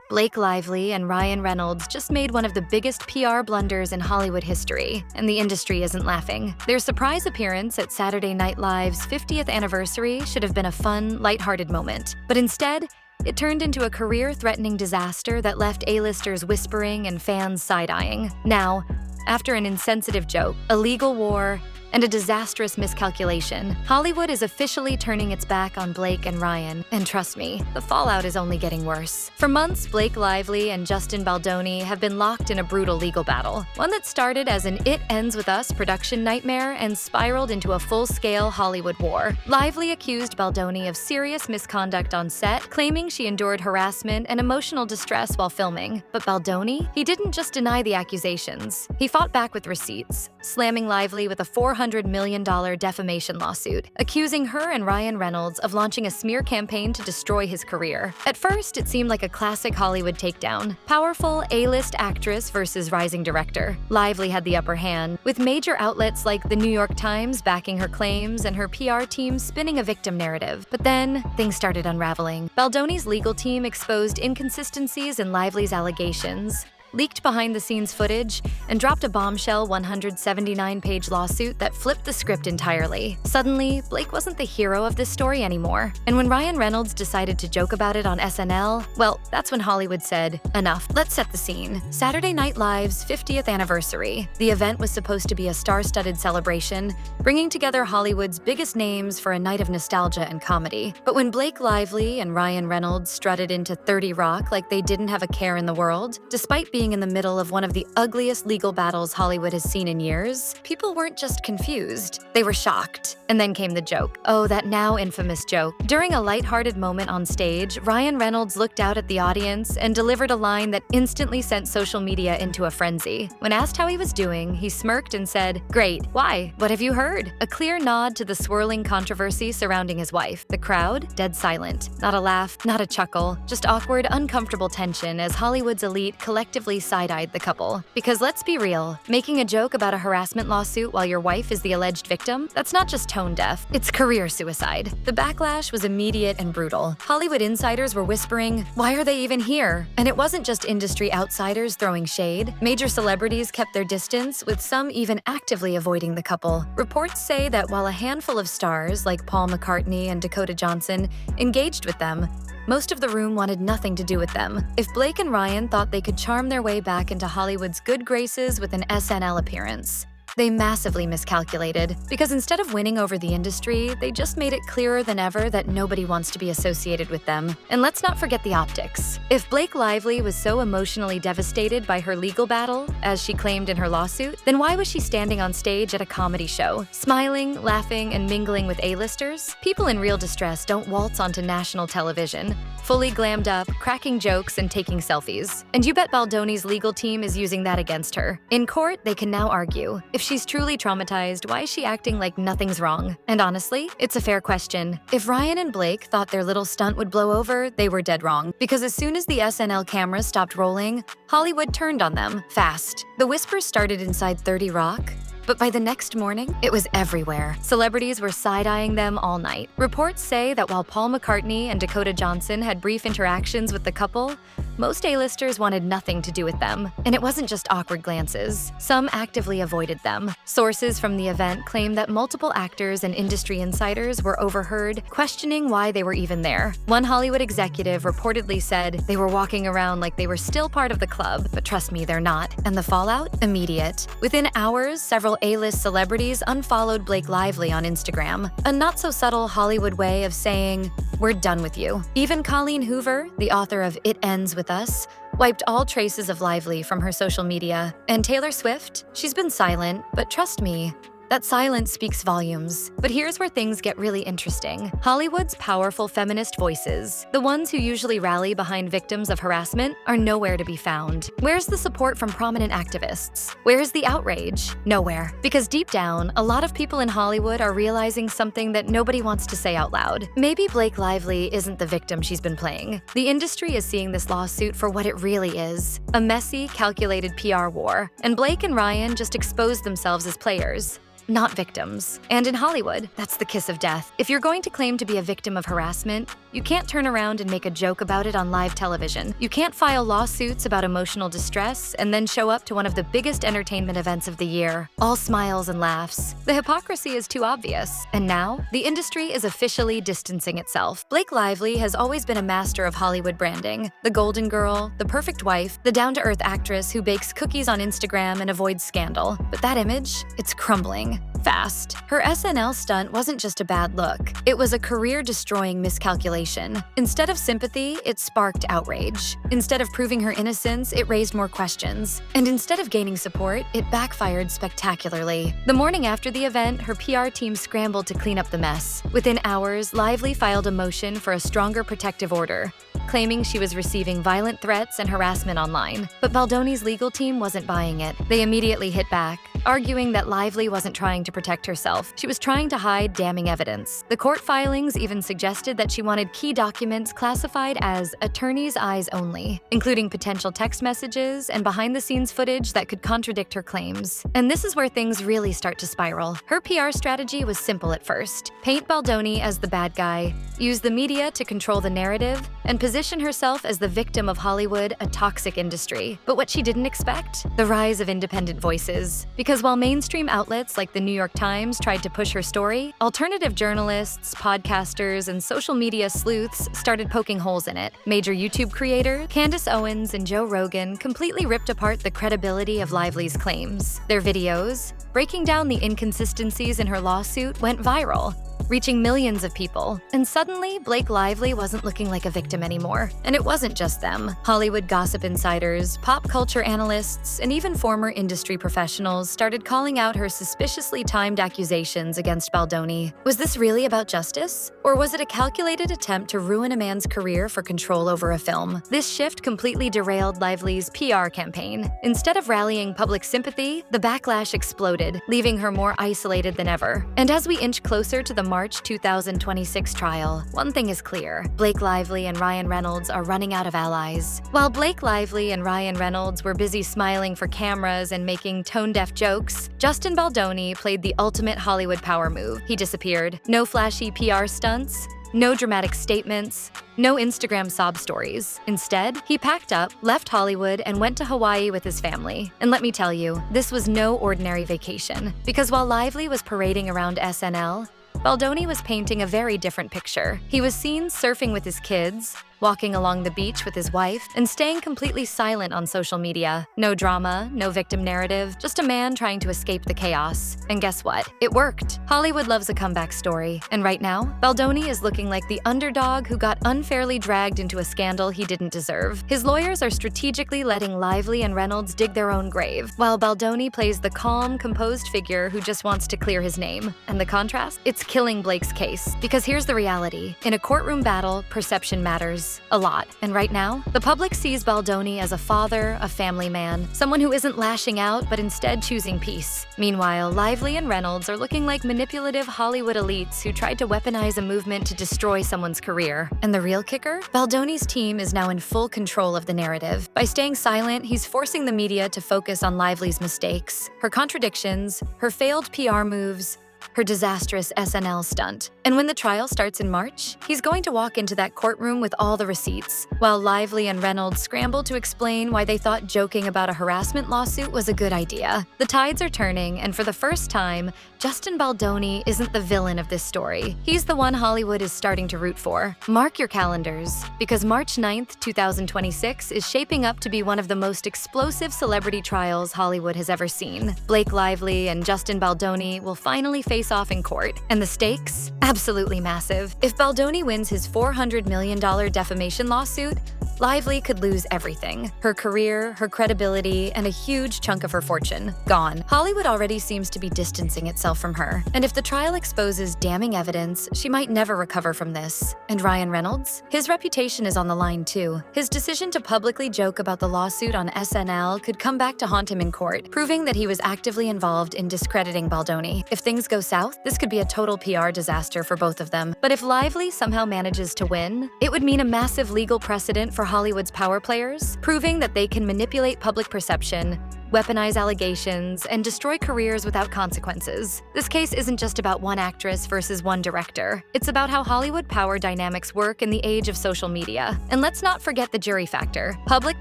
Blake Lively and Ryan Reynolds just made one of the biggest PR blunders in Hollywood history, and the industry isn't laughing. Their surprise appearance at Saturday Night Live's 50th anniversary should have been a fun, lighthearted moment, but instead, it turned into a career-threatening disaster that left A-listers whispering and fans side-eyeing. Now, after an insensitive joke, a legal war, and a disastrous miscalculation, Hollywood is officially turning its back on Blake and Ryan. And trust me, the fallout is only getting worse. For months, Blake Lively and Justin Baldoni have been locked in a brutal legal battle, one that started as an It Ends With Us production nightmare and spiraled into a full-scale Hollywood war. Lively accused Baldoni of serious misconduct on set, claiming she endured harassment and emotional distress while filming. But Baldoni, he didn't just deny the accusations. He fought back with receipts, slamming Lively with a $400 million defamation lawsuit, accusing her and Ryan Reynolds of launching a smear campaign to destroy his career. At first, it seemed like a classic Hollywood takedown. Powerful A-list actress versus rising director. Lively had the upper hand, with major outlets like the New York Times backing her claims and her PR team spinning a victim narrative. But then, things started unraveling. Baldoni's legal team exposed inconsistencies in Lively's allegations, leaked behind-the-scenes footage, and dropped a bombshell 179-page lawsuit that flipped the script entirely. Suddenly, Blake wasn't the hero of this story anymore. And when Ryan Reynolds decided to joke about it on SNL, well, that's when Hollywood said, enough, let's set the scene. Saturday Night Live's 50th anniversary. The event was supposed to be a star-studded celebration, bringing together Hollywood's biggest names for a night of nostalgia and comedy. But when Blake Lively and Ryan Reynolds strutted into 30 Rock like they didn't have a care in the world, despite being in the middle of one of the ugliest legal battles Hollywood has seen in years, people weren't just confused, they were shocked. And then came the joke. Oh, that now infamous joke. During a lighthearted moment on stage, Ryan Reynolds looked out at the audience and delivered a line that instantly sent social media into a frenzy. When asked how he was doing, he smirked and said, "Great. Why? What have you heard?" A clear nod to the swirling controversy surrounding his wife. The crowd, dead silent. Not a laugh, not a chuckle, just awkward, uncomfortable tension as Hollywood's elite collectively side-eyed the couple. Because let's be real, making a joke about a harassment lawsuit while your wife is the alleged victim, that's not just tone deaf, it's career suicide. The backlash was immediate and brutal. Hollywood insiders were whispering, "Why are they even here?" And it wasn't just industry outsiders throwing shade. Major celebrities kept their distance, with some even actively avoiding the couple. Reports say that while a handful of stars, like Paul McCartney and Dakota Johnson, engaged with them, most of the room wanted nothing to do with them. If Blake and Ryan thought they could charm their way back into Hollywood's good graces with an SNL appearance, they massively miscalculated, because instead of winning over the industry, they just made it clearer than ever that nobody wants to be associated with them. And let's not forget the optics. If Blake Lively was so emotionally devastated by her legal battle, as she claimed in her lawsuit, then why was she standing on stage at a comedy show, smiling, laughing, and mingling with A-listers? People in real distress don't waltz onto national television, fully glammed up, cracking jokes, and taking selfies. And you bet Baldoni's legal team is using that against her. In court, they can now argue, if she's truly traumatized, why is she acting like nothing's wrong? And honestly, it's a fair question. If Ryan and Blake thought their little stunt would blow over, they were dead wrong. Because as soon as the SNL cameras stopped rolling, Hollywood turned on them, fast. The whispers started inside 30 Rock, but by the next morning, it was everywhere. Celebrities were side-eyeing them all night. Reports say that while Paul McCartney and Dakota Johnson had brief interactions with the couple, most A-listers wanted nothing to do with them. And it wasn't just awkward glances. Some actively avoided them. Sources from the event claim that multiple actors and industry insiders were overheard questioning why they were even there. One Hollywood executive reportedly said they were walking around like they were still part of the club, but trust me, they're not. And the fallout? Immediate. Within hours, several A-list celebrities unfollowed Blake Lively on Instagram, a not-so-subtle Hollywood way of saying, "We're done with you." Even Colleen Hoover, the author of It Ends With Us, wiped all traces of Lively from her social media. And Taylor Swift? She's been silent, but trust me, that silence speaks volumes. But here's where things get really interesting. Hollywood's powerful feminist voices, the ones who usually rally behind victims of harassment, are nowhere to be found. Where's the support from prominent activists? Where's the outrage? Nowhere. Because deep down, a lot of people in Hollywood are realizing something that nobody wants to say out loud. Maybe Blake Lively isn't the victim she's been playing. The industry is seeing this lawsuit for what it really is, a messy, calculated PR war. And Blake and Ryan just exposed themselves as players, not victims. And in Hollywood, that's the kiss of death. If you're going to claim to be a victim of harassment, You can't turn around and make a joke about it on live television. You can't file lawsuits about emotional distress and then show up to one of the biggest entertainment events of the year, all smiles and laughs. The hypocrisy is too obvious. And now, the industry is officially distancing itself. Blake Lively has always been a master of Hollywood branding. The golden girl, the perfect wife, the down-to-earth actress who bakes cookies on Instagram and avoids scandal. But that image, it's crumbling. Fast. Her SNL stunt wasn't just a bad look. It was a career-destroying miscalculation. Instead of sympathy, it sparked outrage. Instead of proving her innocence, it raised more questions. And instead of gaining support, it backfired spectacularly. The morning after the event, her PR team scrambled to clean up the mess. Within hours, Lively filed a motion for a stronger protective order, claiming she was receiving violent threats and harassment online. But Baldoni's legal team wasn't buying it. They immediately hit back, arguing that Lively wasn't trying to protect herself. She was trying to hide damning evidence. The court filings even suggested that she wanted key documents classified as attorney's eyes only, including potential text messages and behind-the-scenes footage that could contradict her claims. And this is where things really start to spiral. Her PR strategy was simple at first. Paint Baldoni as the bad guy, use the media to control the narrative, and position herself as the victim of Hollywood, a toxic industry. But what she didn't expect? The rise of independent voices. Because while mainstream outlets like the New York Times tried to push her story, alternative journalists, podcasters, and social media sleuths started poking holes in it. Major YouTube creator Candace Owens and Joe Rogan completely ripped apart the credibility of Lively's claims. Their videos, breaking down the inconsistencies in her lawsuit, went viral, reaching millions of people. And suddenly, Blake Lively wasn't looking like a victim anymore. And it wasn't just them. Hollywood gossip insiders, pop culture analysts, and even former industry professionals started calling out her suspiciously timed accusations against Baldoni. Was this really about justice? Or was it a calculated attempt to ruin a man's career for control over a film? This shift completely derailed Lively's PR campaign. Instead of rallying public sympathy, the backlash exploded, leaving her more isolated than ever. And as we inch closer to the March 2026 trial, one thing is clear: Blake Lively and Ryan Reynolds are running out of allies. While Blake Lively and Ryan Reynolds were busy smiling for cameras and making tone-deaf jokes, Justin Baldoni played the ultimate Hollywood power move. He disappeared. No flashy PR stunts, no dramatic statements, no Instagram sob stories. Instead, he packed up, left Hollywood, and went to Hawaii with his family. And let me tell you, this was no ordinary vacation. Because while Lively was parading around SNL, Baldoni was painting a very different picture. He was seen surfing with his kids, walking along the beach with his wife, and staying completely silent on social media. No drama, no victim narrative, just a man trying to escape the chaos. And guess what? It worked. Hollywood loves a comeback story. And right now, Baldoni is looking like the underdog who got unfairly dragged into a scandal he didn't deserve. His lawyers are strategically letting Lively and Reynolds dig their own grave, while Baldoni plays the calm, composed figure who just wants to clear his name. And the contrast? It's killing Blake's case. Because here's the reality. In a courtroom battle, perception matters a lot. And right now, the public sees Baldoni as a father, a family man, someone who isn't lashing out but instead choosing peace. Meanwhile, Lively and Reynolds are looking like manipulative Hollywood elites who tried to weaponize a movement to destroy someone's career. And the real kicker? Baldoni's team is now in full control of the narrative. By staying silent, he's forcing the media to focus on Lively's mistakes, her contradictions, her failed PR moves, her disastrous SNL stunt. And when the trial starts in March, he's going to walk into that courtroom with all the receipts, while Lively and Reynolds scramble to explain why they thought joking about a harassment lawsuit was a good idea. The tides are turning, and for the first time, Justin Baldoni isn't the villain of this story. He's the one Hollywood is starting to root for. Mark your calendars, because March 9th, 2026 is shaping up to be one of the most explosive celebrity trials Hollywood has ever seen. Blake Lively and Justin Baldoni will finally face off in court, and the stakes? Absolutely massive. If Baldoni wins his $400 million defamation lawsuit, Lively could lose everything. Her career, her credibility, and a huge chunk of her fortune. Gone. Hollywood already seems to be distancing itself from her. And if the trial exposes damning evidence, she might never recover from this. And Ryan Reynolds? His reputation is on the line too. His decision to publicly joke about the lawsuit on SNL could come back to haunt him in court, proving that he was actively involved in discrediting Baldoni. If things go south, this could be a total PR disaster for both of them. But if Lively somehow manages to win, it would mean a massive legal precedent for Hollywood's power players, proving that they can manipulate public perception, weaponize allegations, and destroy careers without consequences. This case isn't just about one actress versus one director. It's about how Hollywood power dynamics work in the age of social media. And let's not forget the jury factor. Public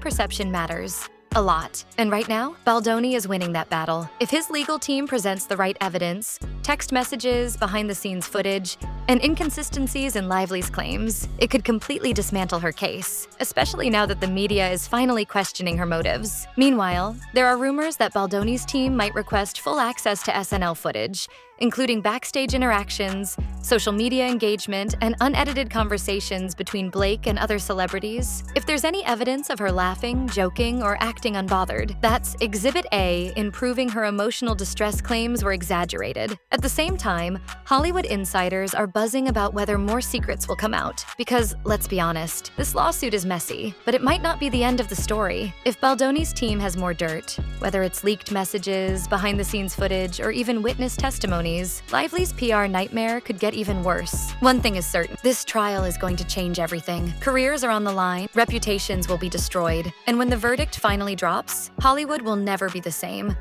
perception matters a lot. And right now, Baldoni is winning that battle. If his legal team presents the right evidence, text messages, behind-the-scenes footage, and inconsistencies in Lively's claims, it could completely dismantle her case, especially now that the media is finally questioning her motives. Meanwhile, there are rumors that Baldoni's team might request full access to SNL footage, including backstage interactions, social media engagement, and unedited conversations between Blake and other celebrities. If there's any evidence of her laughing, joking, or acting unbothered, that's Exhibit A in proving her emotional distress claims were exaggerated. At the same time, Hollywood insiders are buzzing about whether more secrets will come out. Because, let's be honest, this lawsuit is messy, but it might not be the end of the story. If Baldoni's team has more dirt, whether it's leaked messages, behind-the-scenes footage, or even witness testimony, Lively's PR nightmare could get even worse. One thing is certain, this trial is going to change everything. Careers are on the line, reputations will be destroyed, and when the verdict finally drops, Hollywood will never be the same.